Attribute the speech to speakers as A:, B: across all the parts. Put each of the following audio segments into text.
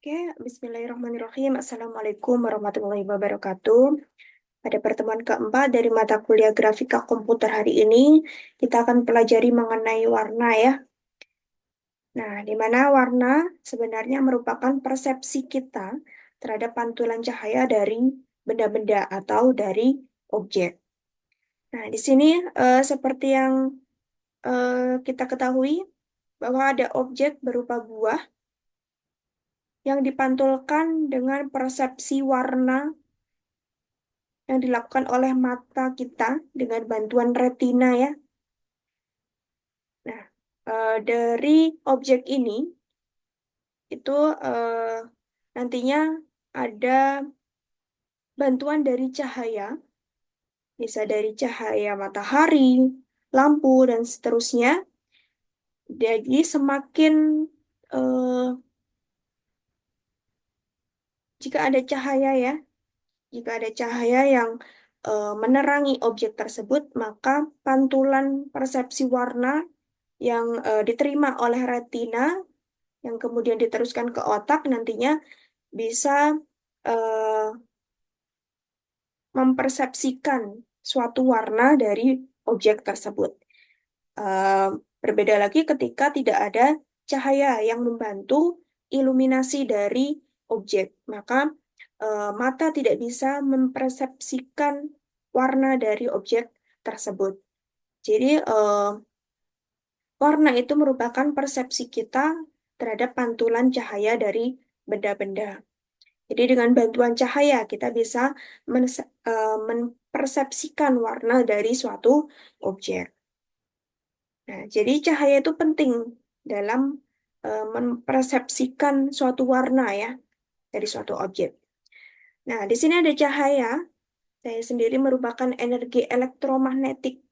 A: Oke, Bismillahirrahmanirrahim. Assalamualaikum warahmatullahi wabarakatuh. Pada pertemuan keempat dari mata kuliah grafika komputer hari ini, kita akan pelajari mengenai warna ya. Nah, di mana warna sebenarnya merupakan persepsi kita terhadap pantulan cahaya dari benda-benda atau dari objek. Nah, di sini seperti yang kita ketahui bahwa ada objek berupa buah yang dipantulkan dengan persepsi warna yang dilakukan oleh mata kita dengan bantuan retina ya. Nah, dari objek ini itu nantinya ada bantuan dari cahaya, bisa dari cahaya matahari, lampu dan seterusnya. Jadi semakin eh, jika ada cahaya ya, jika ada cahaya yang menerangi objek tersebut, maka pantulan persepsi warna yang diterima oleh retina, yang kemudian diteruskan ke otak, nantinya bisa eh, mempersepsikan suatu warna dari objek tersebut. Eh, Berbeda lagi ketika tidak ada cahaya yang membantu iluminasi dari objek, maka mata tidak bisa mempersepsikan warna dari objek tersebut. Jadi, warna itu merupakan persepsi kita terhadap pantulan cahaya dari benda-benda. Jadi dengan bantuan cahaya kita bisa mempersepsikan warna dari suatu objek. Nah, jadi cahaya itu penting dalam mempersepsikan suatu warna ya dari suatu objek. Nah, di sini ada cahaya. Cahaya sendiri merupakan energi elektromagnetik.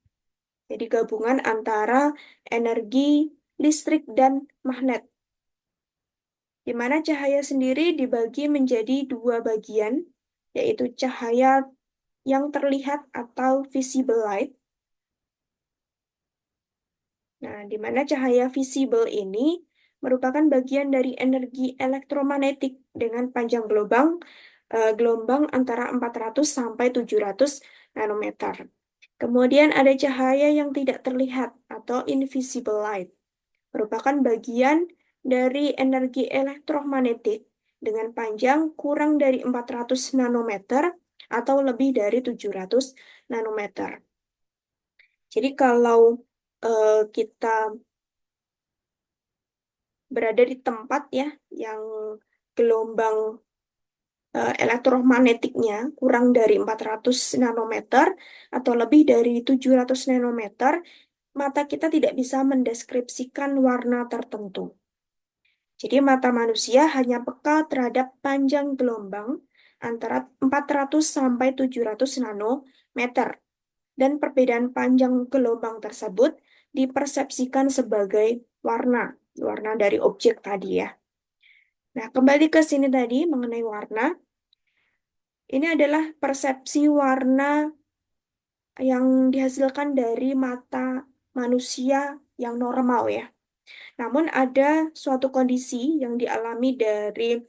A: Jadi gabungan antara energi listrik dan magnet, di mana cahaya sendiri dibagi menjadi dua bagian, yaitu cahaya yang terlihat atau visible light. Nah, di mana cahaya visible ini merupakan bagian dari energi elektromagnetik dengan panjang gelombang antara 400 sampai 700 nanometer. Kemudian ada cahaya yang tidak terlihat atau invisible light, merupakan bagian dari energi elektromagnetik dengan panjang kurang dari 400 nanometer atau lebih dari 700 nanometer. Jadi kalau kita berada di tempat ya yang gelombang elektromagnetiknya kurang dari 400 nanometer atau lebih dari 700 nanometer, mata kita tidak bisa mendeskripsikan warna tertentu. Jadi mata manusia hanya peka terhadap panjang gelombang antara 400 sampai 700 nanometer. Dan perbedaan panjang gelombang tersebut dipersepsikan sebagai warna dari objek tadi ya. Nah, kembali ke sini tadi mengenai warna. Ini adalah persepsi warna yang dihasilkan dari mata manusia yang normal ya. Namun ada suatu kondisi yang dialami dari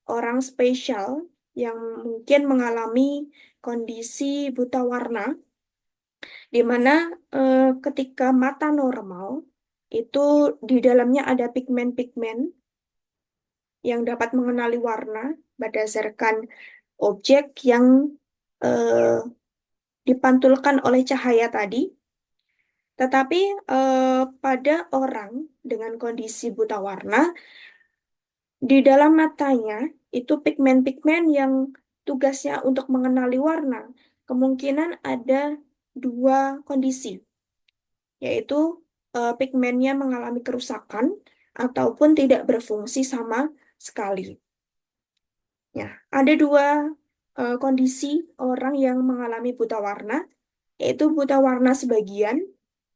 A: orang spesial yang mungkin mengalami kondisi buta warna, di mana ketika mata normal itu di dalamnya ada pigmen-pigmen yang dapat mengenali warna berdasarkan objek yang eh, dipantulkan oleh cahaya tadi. Tetapi pada orang dengan kondisi buta warna, di dalam matanya itu pigmen-pigmen yang tugasnya untuk mengenali warna, kemungkinan ada dua kondisi, yaitu pigmennya mengalami kerusakan ataupun tidak berfungsi sama sekali. Ya, ada dua kondisi orang yang mengalami buta warna, yaitu buta warna sebagian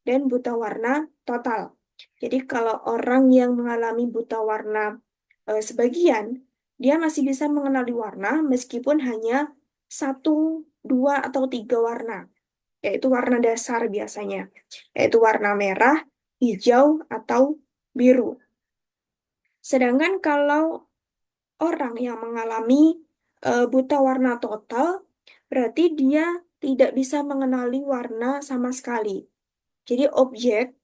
A: dan buta warna total. Jadi kalau orang yang mengalami buta warna sebagian, dia masih bisa mengenali warna meskipun hanya satu, dua, atau tiga warna, yaitu warna dasar biasanya, yaitu warna merah, hijau, atau biru. Sedangkan kalau orang yang mengalami buta warna total, berarti dia tidak bisa mengenali warna sama sekali. Jadi objek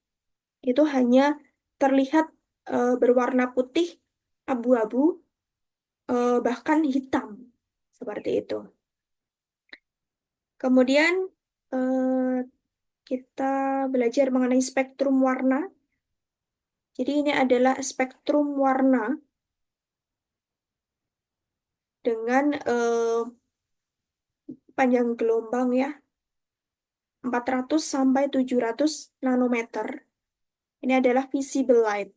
A: itu hanya terlihat berwarna putih, abu-abu, bahkan hitam. Seperti itu. Kemudian eh, kita belajar mengenai spektrum warna. Jadi ini adalah spektrum warna dengan panjang gelombang ya, 400 sampai 700 nanometer. Ini adalah visible light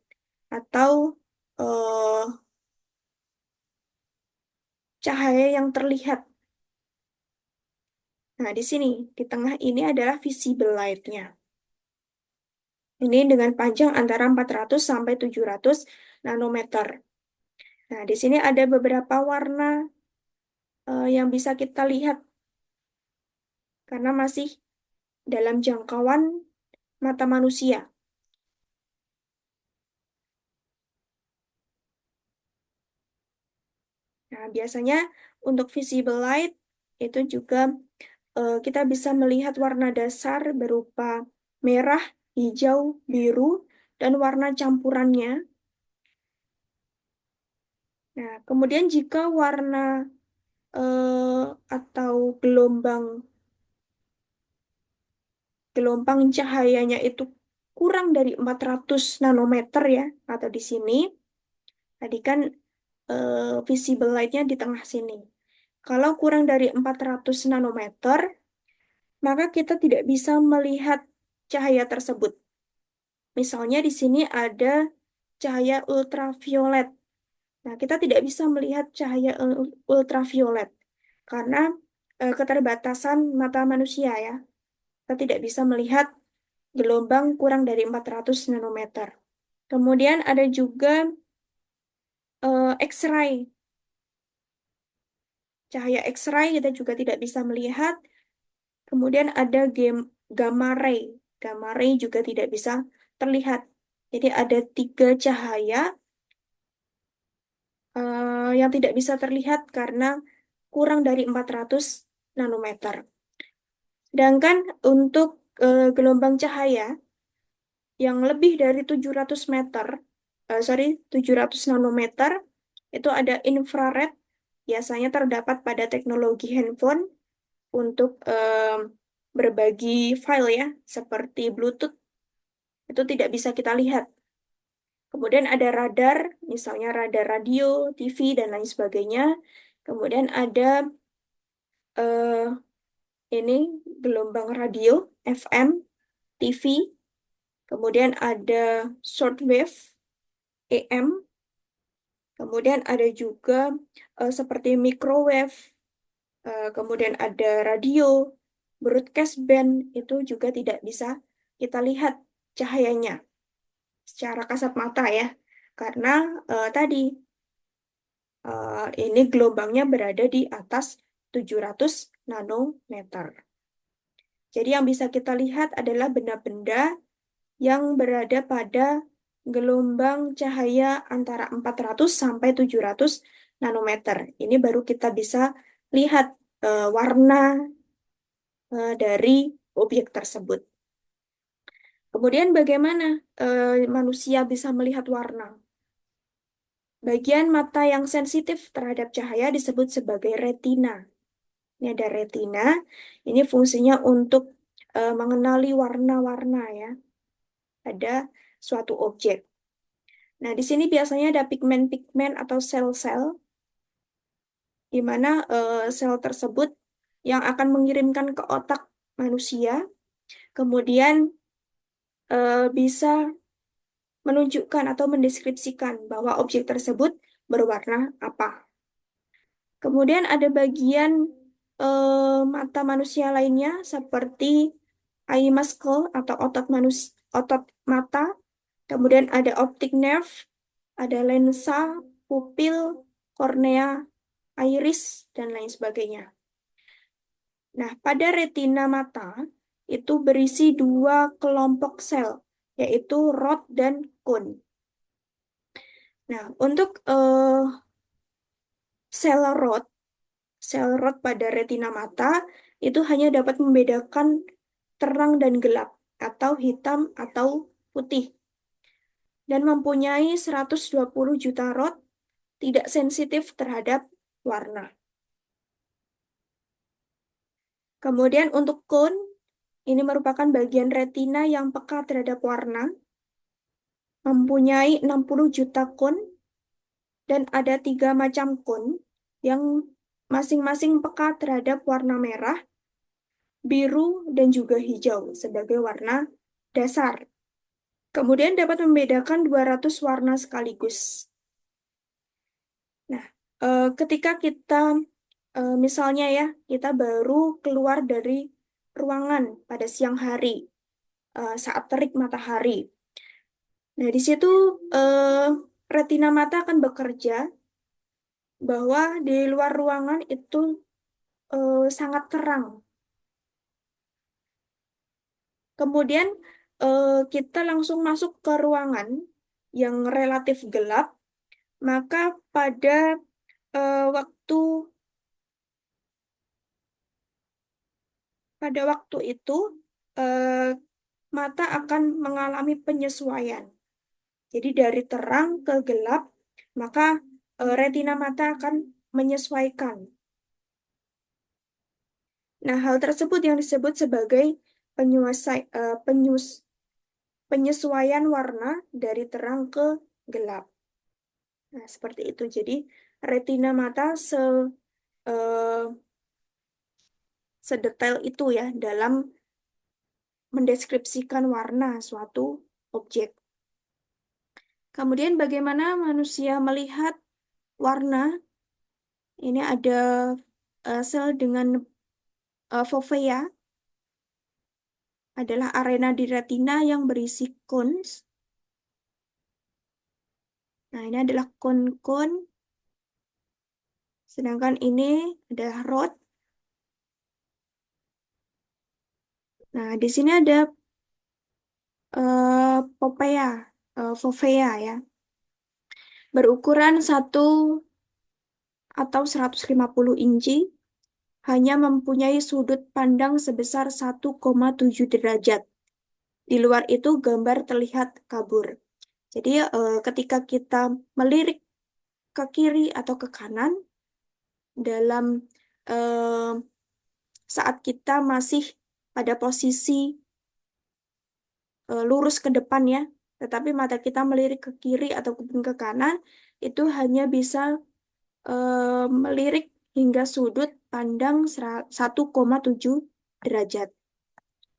A: atau eh, cahaya yang terlihat. Nah, di sini, di tengah ini adalah visible light-nya. Ini dengan panjang antara 400 sampai 700 nanometer. Nah, di sini ada beberapa warna yang bisa kita lihat karena masih dalam jangkauan mata manusia. Nah, biasanya untuk visible light itu juga kita bisa melihat warna dasar berupa merah, hijau, biru, dan warna campurannya. Nah, kemudian jika warna atau gelombang cahayanya itu kurang dari 400 nanometer ya, atau di sini, tadi kan visible light-nya di tengah sini. Kalau kurang dari 400 nanometer, maka kita tidak bisa melihat cahaya tersebut. Misalnya di sini ada cahaya ultraviolet. Nah, kita tidak bisa melihat cahaya ultraviolet karena keterbatasan mata manusia ya. Kita tidak bisa melihat gelombang kurang dari 400 nanometer. Kemudian ada juga X-ray. Cahaya X-ray kita juga tidak bisa melihat. Kemudian ada gamma ray. Gamma ray juga tidak bisa terlihat. Jadi ada tiga cahaya yang tidak bisa terlihat karena kurang dari 400 nanometer. Sedangkan untuk gelombang cahaya yang lebih dari 700 meter, 700 nanometer, itu ada infrared, biasanya terdapat pada teknologi handphone untuk berbagi file ya, seperti Bluetooth, itu tidak bisa kita lihat. Kemudian ada radar, misalnya radar radio, TV, dan lain sebagainya. Kemudian ada eh, ini gelombang radio, FM, TV. Kemudian ada shortwave, AM. Kemudian ada juga seperti microwave. Kemudian ada radio, broadcast band, itu juga tidak bisa kita lihat cahayanya secara kasat mata ya. Karena tadi ini gelombangnya berada di atas 700 nanometer. Jadi yang bisa kita lihat adalah benda-benda yang berada pada gelombang cahaya antara 400 sampai 700 nanometer. Ini baru kita bisa lihat warna dari objek tersebut. Kemudian bagaimana manusia bisa melihat warna? Bagian mata yang sensitif terhadap cahaya disebut sebagai retina. Ini ada retina, ini fungsinya untuk mengenali warna-warna ya. Ada suatu objek. Nah, di sini biasanya ada pigmen-pigmen atau sel-sel di mana sel tersebut yang akan mengirimkan ke otak manusia, kemudian bisa menunjukkan atau mendeskripsikan bahwa objek tersebut berwarna apa. Kemudian ada bagian mata manusia lainnya seperti eye muscle atau otot mata. Kemudian ada optic nerve, ada lensa, pupil, kornea, iris, dan lain sebagainya. Nah, pada retina mata itu berisi dua kelompok sel, yaitu rod dan cone. Nah, untuk sel rod, sel rod pada retina mata itu hanya dapat membedakan terang dan gelap, atau hitam atau putih, dan mempunyai 120 juta rod tidak sensitif terhadap warna. Kemudian untuk cone, ini merupakan bagian retina yang peka terhadap warna, mempunyai 60 juta cone, dan ada 3 macam cone yang masing-masing peka terhadap warna merah, biru, dan juga hijau sebagai warna dasar. Kemudian dapat membedakan 200 warna sekaligus. Nah, ketika kita misalnya ya, kita baru keluar dari ruangan pada siang hari, saat terik matahari. Nah, di situ retina mata akan bekerja bahwa di luar ruangan itu sangat terang. Kemudian kita langsung masuk ke ruangan yang relatif gelap, maka pada eh, waktu pada waktu itu eh, mata akan mengalami penyesuaian. Jadi dari terang ke gelap, maka retina mata akan menyesuaikan. Nah, hal tersebut yang disebut sebagai penyesuaian warna dari terang ke gelap. Nah, seperti itu. Jadi, retina mata eh, sedetail itu ya dalam mendeskripsikan warna suatu objek. Kemudian bagaimana manusia melihat warna? Ini ada sel dengan fovea, adalah arena di retina yang berisi cones. Nah, ini adalah kon-kon, sedangkan ini adalah rod. Nah, di sini ada popea, fovea ya, berukuran 1 atau 150 inci, hanya mempunyai sudut pandang sebesar 1,7 derajat. Di luar itu gambar terlihat kabur. Jadi ketika kita melirik ke kiri atau ke kanan, dalam eh, saat kita masih pada posisi lurus ke depan ya, tetapi mata kita melirik ke kiri ataupun ke kanan, itu hanya bisa melirik hingga sudut pandang 1,7 derajat.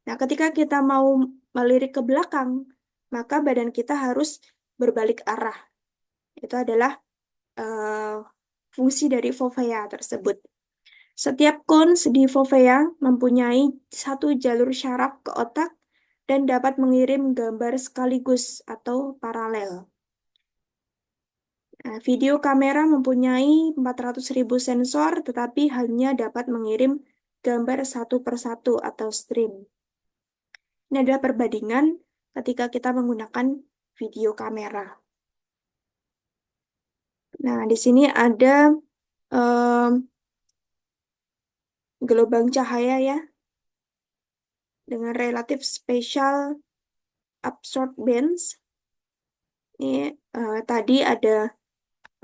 A: Nah, ketika kita mau melirik ke belakang, maka badan kita harus berbalik arah. Itu adalah eh, fungsi dari fovea tersebut. Setiap cons di fovea mempunyai 1 jalur syaraf ke otak dan dapat mengirim gambar sekaligus atau paralel. Nah, video kamera mempunyai 400.000 sensor, tetapi hanya dapat mengirim gambar satu per satu atau stream. Ini adalah perbandingan ketika kita menggunakan video kamera. Nah, di sini ada em, gelombang cahaya ya, dengan relatif spatial absorbance. Ini tadi ada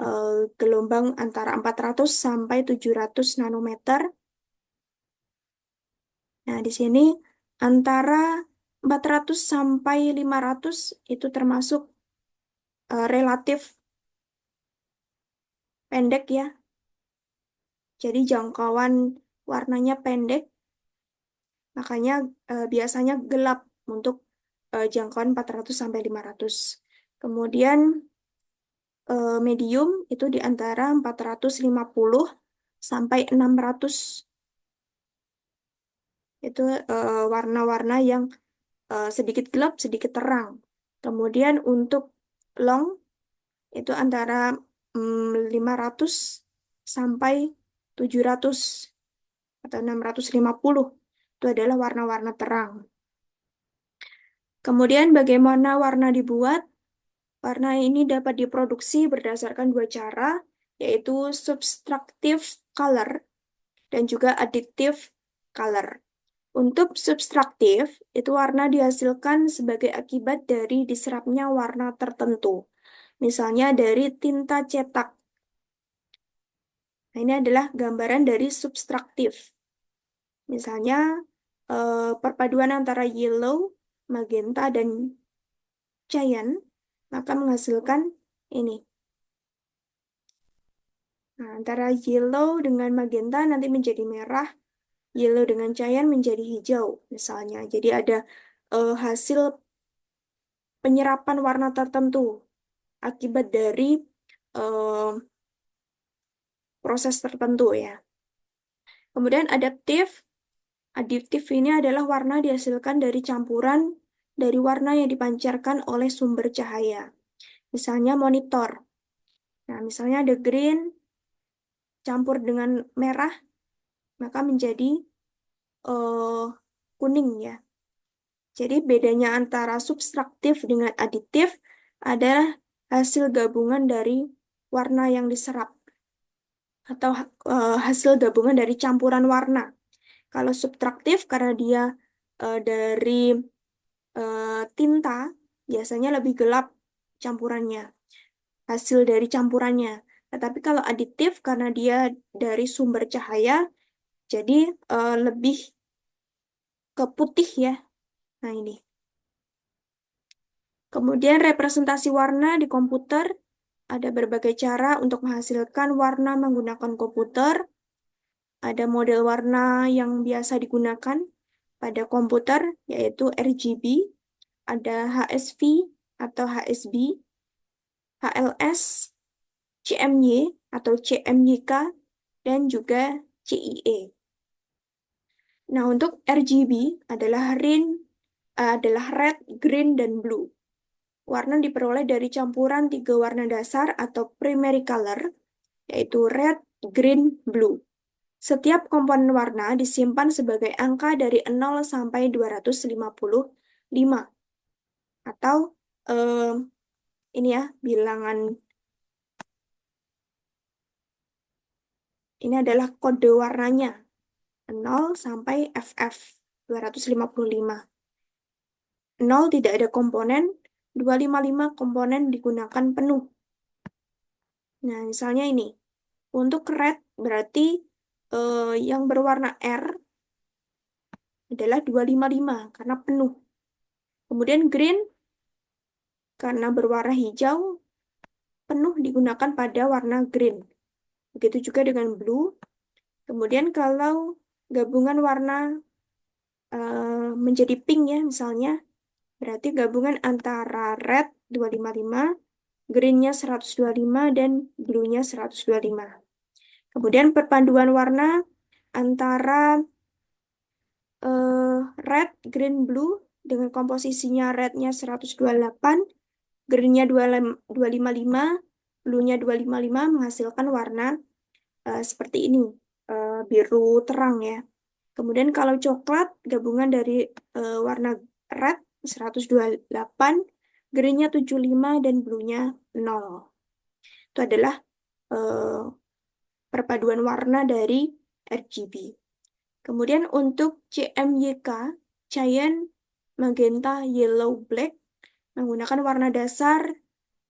A: eh, gelombang antara 400 sampai 700 nanometer. Nah, di sini antara 400 sampai 500 itu termasuk relatif pendek ya. Jadi jangkauan warnanya pendek, makanya biasanya gelap untuk jangkauan 400 sampai 500. Kemudian medium itu di antara 450 sampai 600. Itu warna-warna yang sedikit gelap, sedikit terang. Kemudian untuk long itu antara 500 sampai 700 atau 650. Itu adalah warna-warna terang. Kemudian bagaimana warna dibuat? Warna ini dapat diproduksi berdasarkan 2 cara. yaitu subtractive color dan juga additive color. Untuk subtraktif, itu warna dihasilkan sebagai akibat dari diserapnya warna tertentu. Misalnya dari tinta cetak. Nah, ini adalah gambaran dari subtraktif. Misalnya, perpaduan antara yellow, magenta, dan cyan, maka menghasilkan ini. Nah, antara yellow dengan magenta nanti menjadi merah, yellow dengan cyan menjadi hijau, misalnya. Jadi ada hasil penyerapan warna tertentu akibat dari eh, proses tertentu ya. Kemudian adaptif. Adiktif ini adalah warna dihasilkan dari campuran dari warna yang dipancarkan oleh sumber cahaya. Misalnya monitor. Nah, misalnya ada green campur dengan merah, maka menjadi eh, kuning ya. Jadi bedanya antara subtraktif dengan aditif adalah hasil gabungan dari warna yang diserap atau hasil gabungan dari campuran warna. Kalau subtraktif karena dia dari tinta biasanya lebih gelap campurannya, hasil dari campurannya. Tetapi kalau aditif karena dia dari sumber cahaya, jadi lebih ke putih ya. Nah ini. Kemudian representasi warna di komputer, ada berbagai cara untuk menghasilkan warna menggunakan komputer. Ada model warna yang biasa digunakan pada komputer, yaitu RGB, ada HSV atau HSB, HLS, CMY atau CMYK, dan juga CIE. Nah, untuk RGB adalah red, green, dan blue. Warna diperoleh dari campuran tiga warna dasar atau primary color, yaitu red, green, blue. Setiap komponen warna disimpan sebagai angka dari 0 sampai 255. Atau ini ya, bilangan ini adalah kode warnanya. 0 sampai FF 255. 0 tidak ada komponen, 255 komponen digunakan penuh. Nah, misalnya ini. Untuk red berarti yang berwarna R adalah 255 karena penuh. Kemudian green karena berwarna hijau penuh digunakan pada warna green. Begitu juga dengan blue. Kemudian kalau gabungan warna menjadi pink ya misalnya, berarti gabungan antara red 255, green-nya 125, dan blue-nya 125. Kemudian perpaduan warna antara red, green, blue dengan komposisinya red-nya 128, green-nya 255, blue-nya 255 menghasilkan warna seperti ini, biru terang ya. Kemudian kalau coklat gabungan dari warna red 128, green-nya 75, dan blue-nya 0. Itu adalah eh, perpaduan warna dari RGB. Kemudian untuk CMYK, Cyan, Magenta, Yellow, Black, menggunakan warna dasar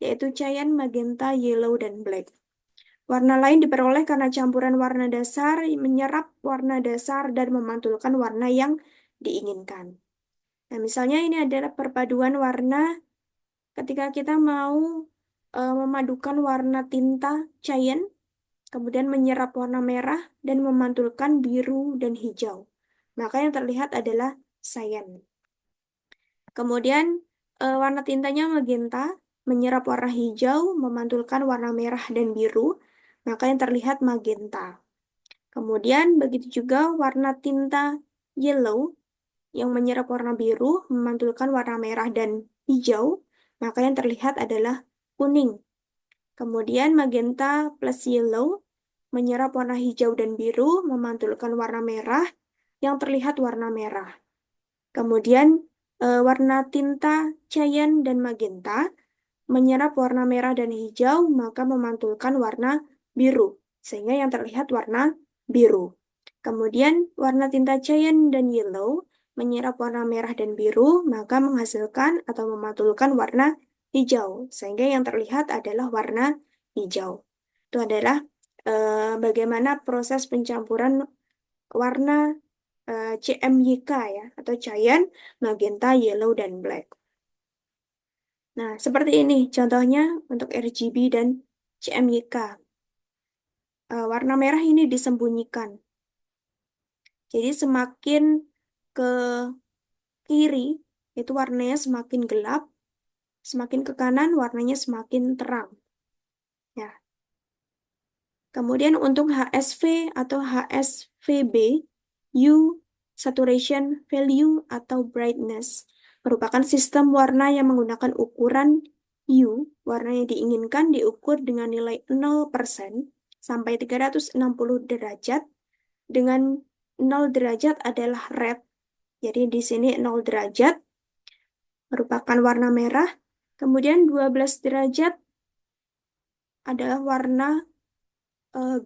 A: yaitu cyan, magenta, yellow, dan black. Warna lain diperoleh karena campuran warna dasar menyerap warna dasar dan memantulkan warna yang diinginkan. Nah, misalnya ini adalah perpaduan warna ketika kita mau memadukan warna tinta cyan, kemudian menyerap warna merah dan memantulkan biru dan hijau. Maka yang terlihat adalah cyan. Kemudian warna tintanya magenta, menyerap warna hijau, memantulkan warna merah dan biru, maka yang terlihat magenta. Kemudian begitu juga warna tinta yellow yang menyerap warna biru, memantulkan warna merah dan hijau, maka yang terlihat adalah kuning. Kemudian magenta plus yellow menyerap warna hijau dan biru, memantulkan warna merah, yang terlihat warna merah. Kemudian warna tinta cyan dan magenta menyerap warna merah dan hijau, maka memantulkan warna biru, sehingga yang terlihat warna biru. Kemudian warna tinta cyan dan yellow menyerap warna merah dan biru, maka menghasilkan atau memantulkan warna hijau, sehingga yang terlihat adalah warna hijau. Itu adalah bagaimana proses pencampuran warna CMYK ya, atau cyan, magenta, yellow, dan black. Nah, seperti ini contohnya untuk RGB dan CMYK. Warna merah ini disembunyikan. Jadi semakin ke kiri, itu warnanya semakin gelap, semakin ke kanan warnanya semakin terang. Ya. Kemudian untuk HSV atau HSVB, hue, saturation, value, atau brightness merupakan sistem warna yang menggunakan ukuran hue, warna yang diinginkan diukur dengan nilai 0% sampai 360 derajat, dengan 0 derajat adalah red. Jadi di sini 0 derajat merupakan warna merah, kemudian 12 derajat adalah warna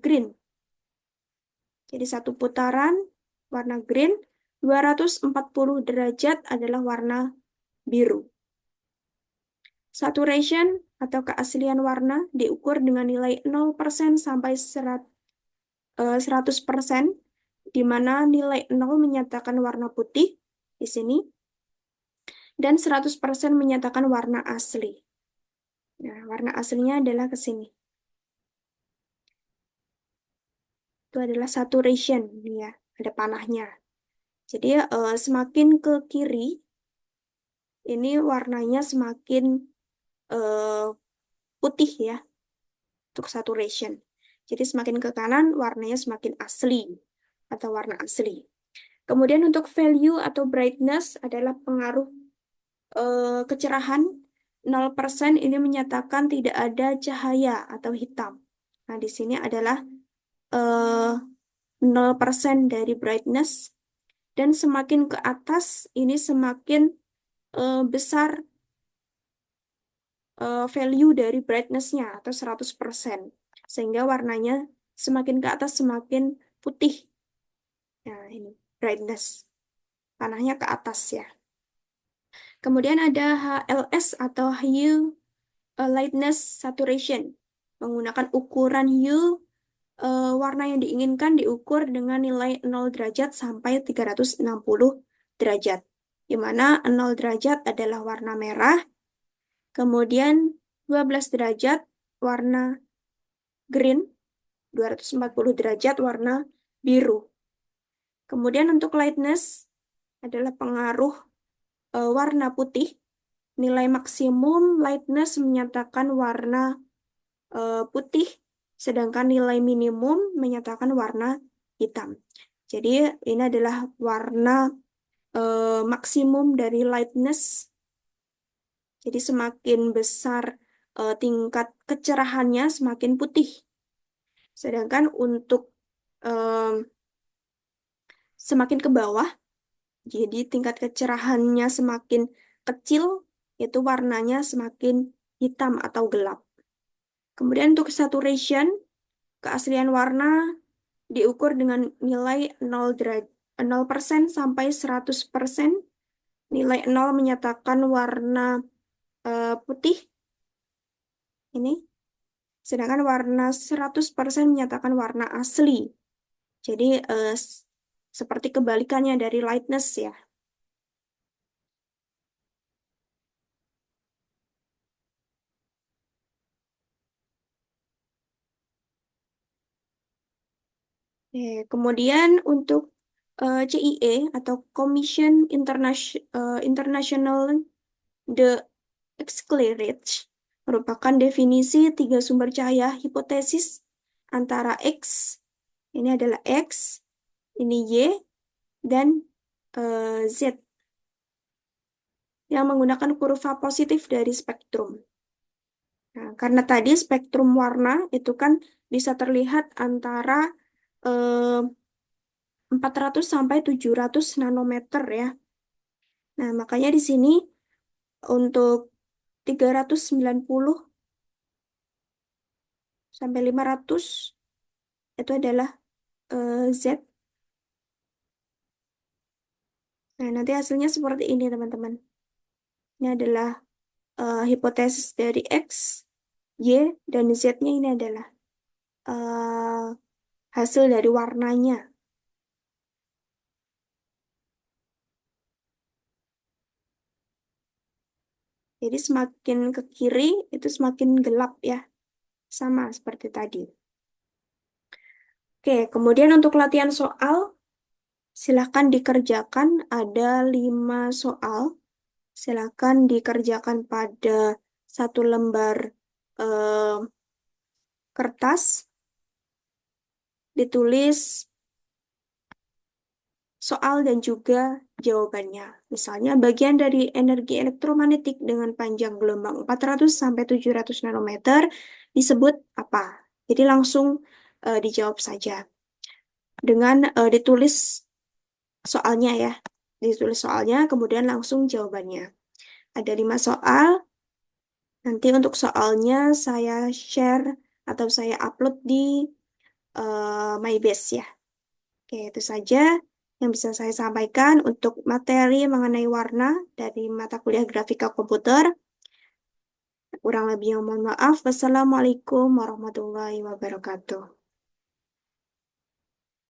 A: green. Jadi satu putaran warna green, 240 derajat adalah warna biru. Saturation atau keaslian warna diukur dengan nilai 0% sampai 100%, di mana nilai 0 menyatakan warna putih di sini, dan 100% menyatakan warna asli. Nah, warna aslinya adalah ke sini. Itu adalah saturation, ya, ada panahnya. Jadi semakin ke kiri, ini warnanya semakin eh, putih ya, untuk saturation. Jadi semakin ke kanan, warnanya semakin asli, atau warna asli. Kemudian untuk value atau brightness adalah pengaruh kecerahan. 0% ini menyatakan tidak ada cahaya atau hitam. Nah, di sini adalah 0% dari brightness. Dan semakin ke atas, ini semakin besar value dari brightness-nya atau 100%. Sehingga warnanya semakin ke atas semakin putih. Nah, ini brightness. Panahnya ke atas ya. Kemudian ada HLS atau Hue Lightness Saturation. Menggunakan ukuran hue, warna yang diinginkan diukur dengan nilai 0 derajat sampai 360 derajat. Di mana 0 derajat adalah warna merah, kemudian 12 derajat warna green, 240 derajat warna biru. Kemudian untuk lightness adalah pengaruh warna putih. Nilai maksimum lightness menyatakan warna putih, sedangkan nilai minimum menyatakan warna hitam. Jadi ini adalah warna maksimum dari lightness. Jadi semakin besar tingkat kecerahannya, semakin putih. Sedangkan untuk semakin ke bawah, jadi tingkat kecerahannya semakin kecil, itu warnanya semakin hitam atau gelap. Kemudian untuk saturation, keaslian warna diukur dengan nilai 0% sampai 100%. Nilai 0 menyatakan warna putih. Ini. Sedangkan warna 100% menyatakan warna asli. Jadi seperti kebalikannya dari lightness ya. Kemudian untuk CIE atau Commission International de Éclairage merupakan definisi tiga sumber cahaya hipotesis antara X, ini adalah X, ini Y, dan Z, yang menggunakan kurva positif dari spektrum. Nah, karena tadi spektrum warna itu kan bisa terlihat antara 400 sampai 700 nanometer ya. Nah, makanya di sini untuk 390 sampai 500 itu adalah Z. Nah, nanti hasilnya seperti ini, teman-teman. Ini adalah hipotesis dari X, Y, dan Z-nya ini adalah eh, hasil dari warnanya. Jadi semakin ke kiri itu semakin gelap ya. Sama seperti tadi. Oke, kemudian untuk latihan soal, silahkan dikerjakan. Ada 5 soal. Silahkan dikerjakan pada satu lembar eh, kertas. Ditulis soal dan juga jawabannya. Misalnya, bagian dari energi elektromagnetik dengan panjang gelombang 400 sampai 700 nanometer disebut apa? Jadi langsung dijawab saja dengan ditulis soalnya ya. Ditulis soalnya, kemudian langsung jawabannya. Ada 5 soal. Nanti untuk soalnya saya share atau saya upload di MyBase ya. Oke, itu saja yang bisa saya sampaikan untuk materi mengenai warna dari mata kuliah grafika komputer. Kurang lebihnya mohon maaf. Wassalamualaikum warahmatullahi wabarakatuh.